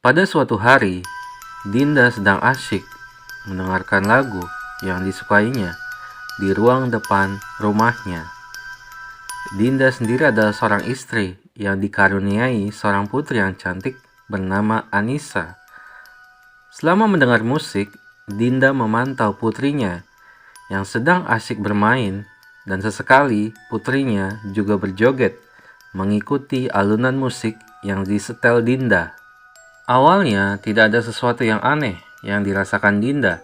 Pada suatu hari, Dinda sedang asyik mendengarkan lagu yang disukainya di ruang depan rumahnya. Dinda sendiri adalah seorang istri yang dikaruniai seorang putri yang cantik bernama Anissa. Selama mendengar musik, Dinda memantau putrinya yang sedang asyik bermain, dan sesekali putrinya juga berjoget mengikuti alunan musik yang disetel Dinda. Awalnya tidak ada sesuatu yang aneh yang dirasakan Dinda,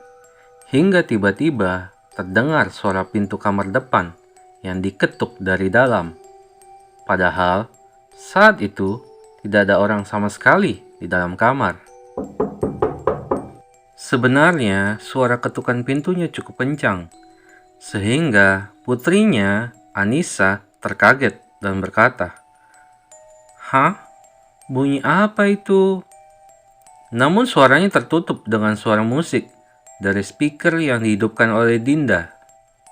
hingga tiba-tiba terdengar suara pintu kamar depan yang diketuk dari dalam. Padahal saat itu tidak ada orang sama sekali di dalam kamar. Sebenarnya suara ketukan pintunya cukup kencang, sehingga putrinya Anissa terkaget dan berkata, "Hah? Bunyi apa itu?" Namun suaranya tertutup dengan suara musik dari speaker yang dihidupkan oleh Dinda.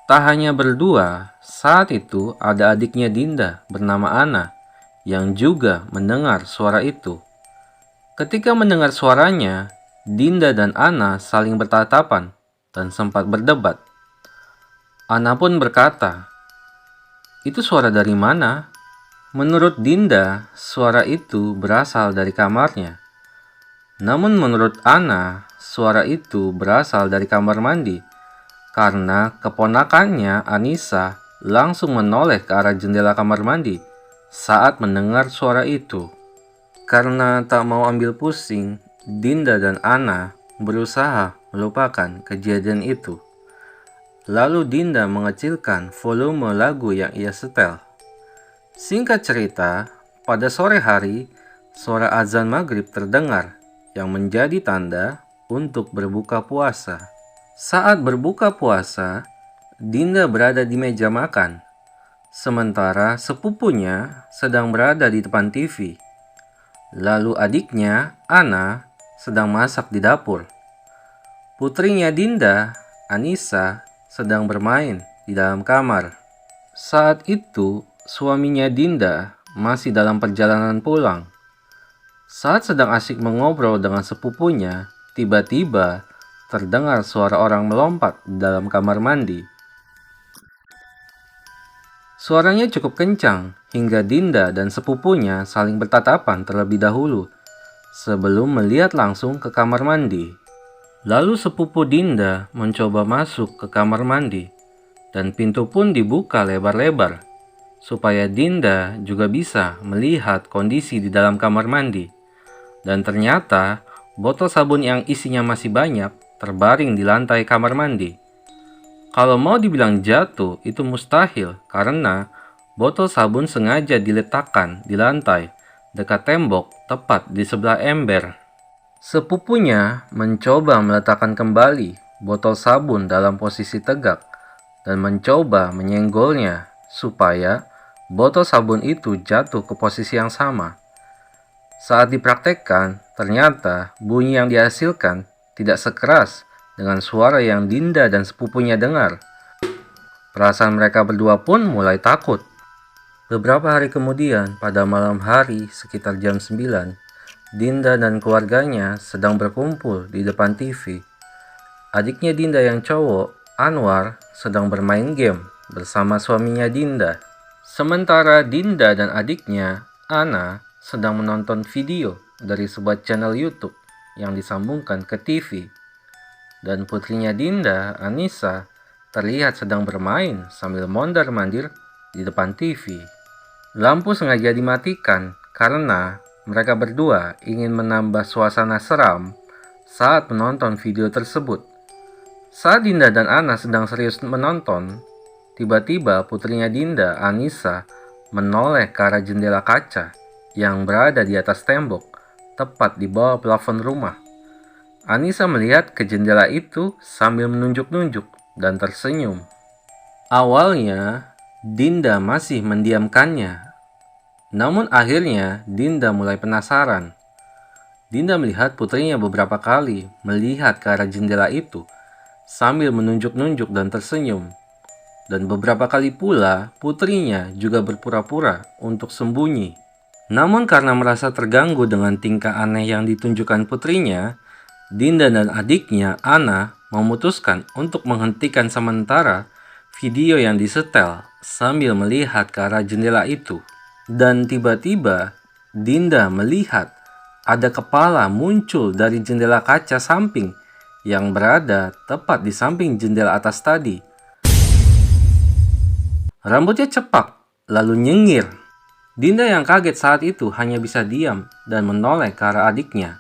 Tak hanya berdua, saat itu ada adiknya Dinda bernama Ana yang juga mendengar suara itu. Ketika mendengar suaranya, Dinda dan Ana saling bertatapan dan sempat berdebat. Ana pun berkata, "Itu suara dari mana?" Menurut Dinda, suara itu berasal dari kamarnya. Namun menurut Ana, suara itu berasal dari kamar mandi karena keponakannya Anissa langsung menoleh ke arah jendela kamar mandi saat mendengar suara itu. Karena tak mau ambil pusing, Dinda dan Ana berusaha melupakan kejadian itu. Lalu Dinda mengecilkan volume lagu yang ia setel. Singkat cerita, pada sore hari, suara azan maghrib terdengar yang menjadi tanda untuk berbuka puasa. Saat berbuka puasa, Dinda berada di meja makan, sementara sepupunya sedang berada di depan TV. Lalu adiknya, Ana, sedang masak di dapur. Putrinya Dinda, Anissa, sedang bermain di dalam kamar. Saat itu, suaminya Dinda masih dalam perjalanan pulang. Saat sedang asyik mengobrol dengan sepupunya, tiba-tiba terdengar suara orang melompat di dalam kamar mandi. Suaranya cukup kencang hingga Dinda dan sepupunya saling bertatapan terlebih dahulu sebelum melihat langsung ke kamar mandi. Lalu sepupu Dinda mencoba masuk ke kamar mandi dan pintu pun dibuka lebar-lebar supaya Dinda juga bisa melihat kondisi di dalam kamar mandi. Dan ternyata botol sabun yang isinya masih banyak terbaring di lantai kamar mandi. Kalau mau dibilang jatuh itu mustahil karena botol sabun sengaja diletakkan di lantai dekat tembok tepat di sebelah ember. Sepupunya mencoba meletakkan kembali botol sabun dalam posisi tegak dan mencoba menyenggolnya supaya botol sabun itu jatuh ke posisi yang sama. Saat dipraktekkan, ternyata bunyi yang dihasilkan tidak sekeras dengan suara yang Dinda dan sepupunya dengar. Perasaan mereka berdua pun mulai takut. Beberapa hari kemudian, pada malam hari sekitar jam 9, Dinda dan keluarganya sedang berkumpul di depan TV. Adiknya Dinda yang cowok, Anwar, sedang bermain game bersama suaminya Dinda. Sementara Dinda dan adiknya, Ana, sedang menonton video dari sebuah channel YouTube yang disambungkan ke TV. Dan putrinya Dinda, Anissa, terlihat sedang bermain sambil mondar-mandir di depan TV. Lampu sengaja dimatikan karena mereka berdua ingin menambah suasana seram saat menonton video tersebut. Saat Dinda dan Ana sedang serius menonton, tiba-tiba putrinya Dinda, Anissa, menoleh ke arah jendela kaca yang berada di atas tembok, tepat di bawah plafon rumah. Anissa melihat ke jendela itu sambil menunjuk-nunjuk dan tersenyum. Awalnya, Dinda masih mendiamkannya. Namun akhirnya, Dinda mulai penasaran. Dinda melihat putrinya beberapa kali melihat ke arah jendela itu sambil menunjuk-nunjuk dan tersenyum. Dan beberapa kali pula, putrinya juga berpura-pura untuk sembunyi. Namun karena merasa terganggu dengan tingkah aneh yang ditunjukkan putrinya, Dinda dan adiknya, Ana, memutuskan untuk menghentikan sementara video yang disetel sambil melihat ke arah jendela itu. Dan tiba-tiba, Dinda melihat ada kepala muncul dari jendela kaca samping yang berada tepat di samping jendela atas tadi. Rambutnya cepak, lalu nyengir. Dinda yang kaget saat itu hanya bisa diam dan menoleh ke arah adiknya.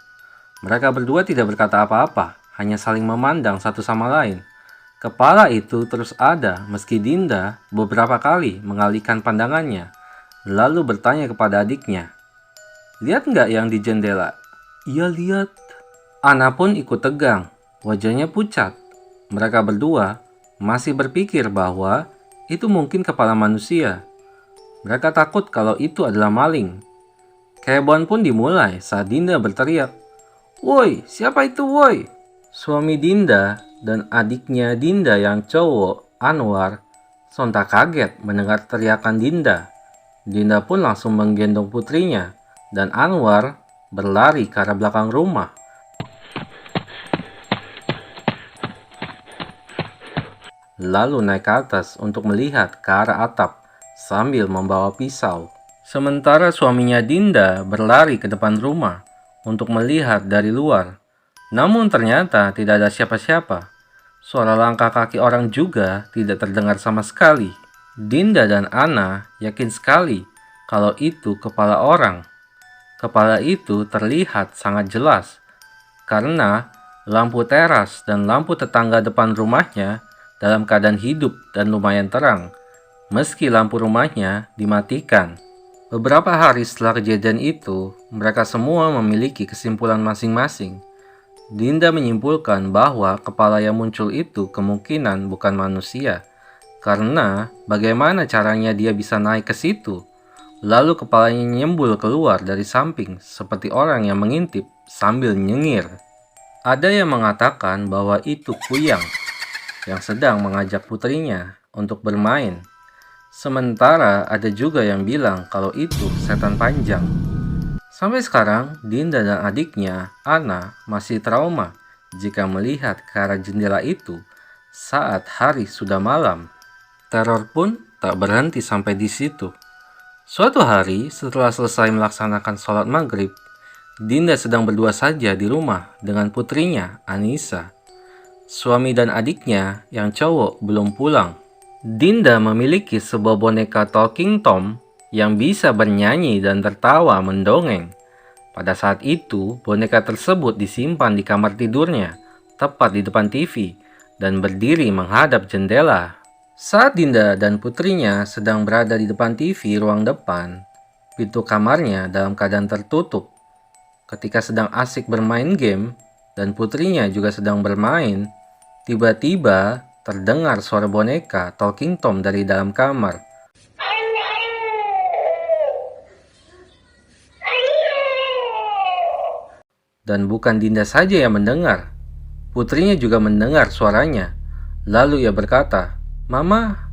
Mereka berdua tidak berkata apa-apa, hanya saling memandang satu sama lain. Kepala itu terus ada meski Dinda beberapa kali mengalihkan pandangannya, lalu bertanya kepada adiknya, "Lihat nggak yang di jendela?" "Iya lihat." Ana pun ikut tegang, wajahnya pucat. Mereka berdua masih berpikir bahwa itu mungkin kepala manusia. Mereka takut kalau itu adalah maling. Kehebohan pun dimulai saat Dinda berteriak, "Woi, siapa itu woi?" Suami Dinda dan adiknya Dinda yang cowok, Anwar, sontak kaget mendengar teriakan Dinda. Dinda pun langsung menggendong putrinya dan Anwar berlari ke arah belakang rumah. Lalu naik ke atas untuk melihat ke arah atap sambil membawa pisau. Sementara suaminya Dinda berlari ke depan rumah untuk melihat dari luar. Namun ternyata tidak ada siapa-siapa. Suara langkah kaki orang juga tidak terdengar sama sekali. Dinda dan Ana yakin sekali kalau itu kepala orang. Kepala itu terlihat sangat jelas karena lampu teras dan lampu tetangga depan rumahnya dalam keadaan hidup dan lumayan terang, meski lampu rumahnya dimatikan. Beberapa hari setelah kejadian itu, mereka semua memiliki kesimpulan masing-masing. Dinda menyimpulkan bahwa kepala yang muncul itu kemungkinan bukan manusia, karena bagaimana caranya dia bisa naik ke situ, lalu kepalanya nyembul keluar dari samping seperti orang yang mengintip sambil nyengir. Ada yang mengatakan bahwa itu Kuyang yang sedang mengajak putrinya untuk bermain. Sementara ada juga yang bilang kalau itu setan panjang. Sampai sekarang, Dinda dan adiknya, Ana, masih trauma jika melihat ke arah jendela itu saat hari sudah malam. Teror pun tak berhenti sampai di situ. Suatu hari, setelah selesai melaksanakan sholat maghrib, Dinda sedang berdua saja di rumah dengan putrinya, Anissa. Suami dan adiknya yang cowok belum pulang. Dinda memiliki sebuah boneka Talking Tom yang bisa bernyanyi dan tertawa mendongeng. Pada saat itu, boneka tersebut disimpan di kamar tidurnya, tepat di depan TV, dan berdiri menghadap jendela. Saat Dinda dan putrinya sedang berada di depan TV ruang depan, pintu kamarnya dalam keadaan tertutup. Ketika sedang asik bermain game, dan putrinya juga sedang bermain, tiba-tiba terdengar suara boneka Talking Tom dari dalam kamar. Dan bukan Dinda saja yang mendengar, putrinya juga mendengar suaranya. Lalu ia berkata, "Mama,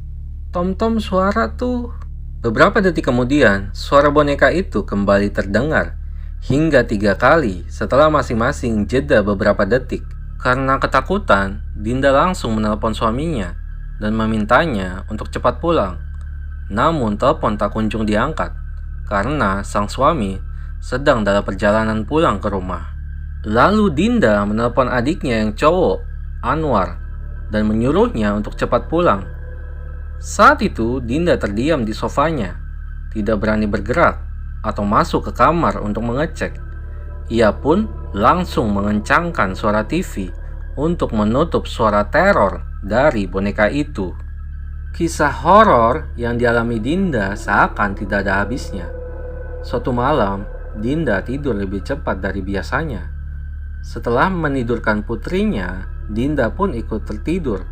Tom suara tuh." Beberapa detik kemudian, suara boneka itu kembali terdengar hingga 3 kali setelah masing-masing jeda beberapa detik. Karena ketakutan, Dinda langsung menelpon suaminya dan memintanya untuk cepat pulang. Namun telepon tak kunjung diangkat karena sang suami sedang dalam perjalanan pulang ke rumah. Lalu Dinda menelpon adiknya yang cowok, Anwar, dan menyuruhnya untuk cepat pulang. Saat itu Dinda terdiam di sofanya, tidak berani bergerak atau masuk ke kamar untuk mengecek. Ia pun langsung mengencangkan suara TV untuk menutup suara teror dari boneka itu. Kisah horor yang dialami Dinda seakan tidak ada habisnya. Suatu malam, Dinda tidur lebih cepat dari biasanya. Setelah menidurkan putrinya, Dinda pun ikut tertidur.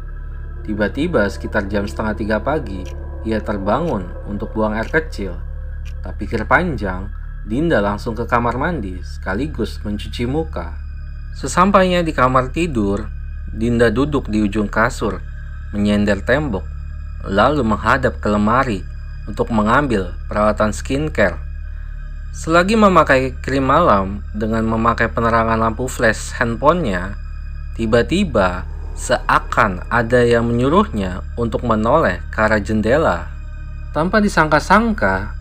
Tiba-tiba sekitar jam 2:30 pagi, ia terbangun untuk buang air kecil. Tak pikir panjang, Dinda langsung ke kamar mandi sekaligus mencuci muka. Sesampainya di kamar tidur, Dinda duduk di ujung kasur, menyender tembok, lalu menghadap ke lemari untuk mengambil peralatan skincare. Selagi memakai krim malam dengan memakai penerangan lampu flash handphonenya, tiba-tiba seakan ada yang menyuruhnya untuk menoleh ke arah jendela. Tanpa disangka-sangka,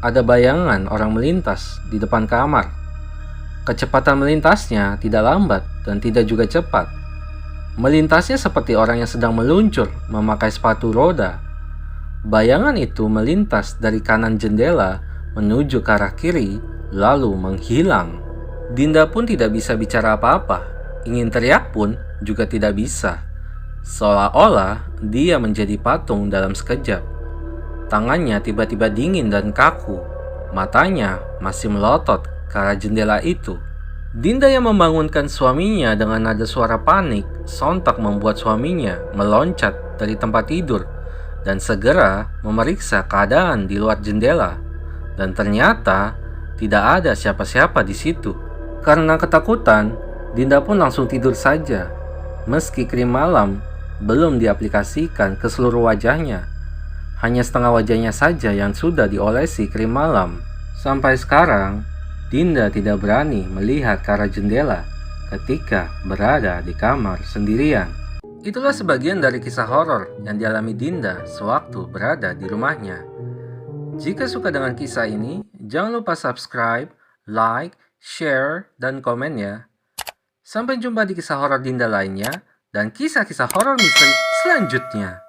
ada bayangan orang melintas di depan kamar. Kecepatan melintasnya tidak lambat dan tidak juga cepat. Melintasnya seperti orang yang sedang meluncur memakai sepatu roda. Bayangan itu melintas dari kanan jendela menuju ke arah kiri, lalu menghilang. Dinda pun tidak bisa bicara apa-apa. Ingin teriak pun juga tidak bisa. Seolah-olah dia menjadi patung dalam sekejap. Tangannya tiba-tiba dingin dan kaku. Matanya masih melotot ke arah jendela itu. Dinda yang membangunkan suaminya dengan nada suara panik sontak membuat suaminya meloncat dari tempat tidur dan segera memeriksa keadaan di luar jendela. Dan ternyata tidak ada siapa-siapa di situ. Karena ketakutan, Dinda pun langsung tidur saja. Meski krim malam belum diaplikasikan ke seluruh wajahnya, hanya setengah wajahnya saja yang sudah diolesi krim malam. Sampai sekarang, Dinda tidak berani melihat ke arah jendela ketika berada di kamar sendirian. Itulah sebagian dari kisah horor yang dialami Dinda sewaktu berada di rumahnya. Jika suka dengan kisah ini, jangan lupa subscribe, like, share, dan komen ya. Sampai jumpa di kisah horor Dinda lainnya dan kisah-kisah horor misteri selanjutnya.